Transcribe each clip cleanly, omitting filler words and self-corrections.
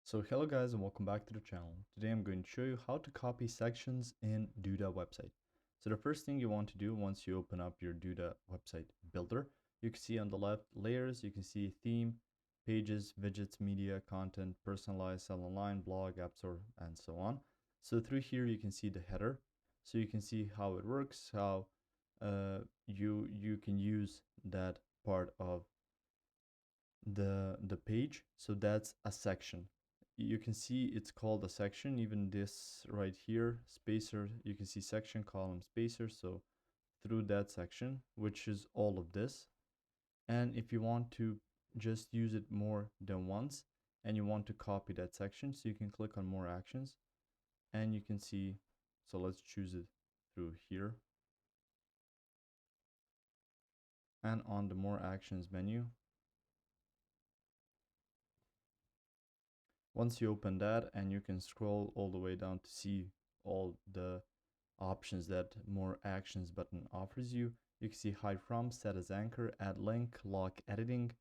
So hello guys and welcome back to the channel. Today I'm going to show you how to copy sections in Duda website. So the first thing you want to do once you open up your Duda website builder, you can see on the left layers, you can see theme, pages, widgets, media, content, personalized, sell online, blog, app store, and so on. So through here you can see the header. So you can see how it works, how you can use that part of the page. So that's a section. You can see it's called a section. Even this right here, spacer, you can see section, column, spacer. So through that section, which is all of this. And if you want to just use it more than once and you want to copy that section, so you can click on more actions and you can see, so let's choose it through here. And on the more actions menu, once you open that, and you can scroll all the way down to see all the options that more actions button offers you. You can see hide from, set as anchor, add link, lock editing,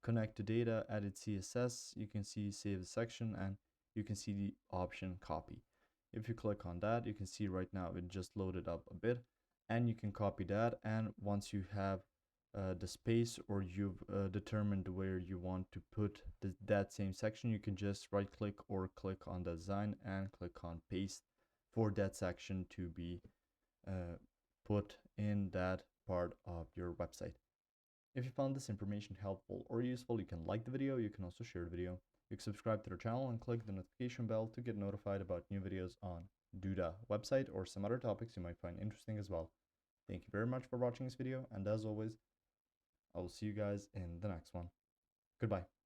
connect to data, edit CSS. You can see save a section, and you can see the option copy. If you click on that, you can see right now it just loaded up a bit, and you can copy that. And once you have the space, or you've determined where you want to put that same section, you can just right click or click on the design and click on paste for that section to be put in that part of your website. If you found this information helpful or useful, you can like the video. You can also share the video. You can subscribe to the channel and click the notification bell to get notified about new videos on Duda website or some other topics you might find interesting as well. Thank you very much for watching this video, and as always, I will see you guys in the next one. Goodbye.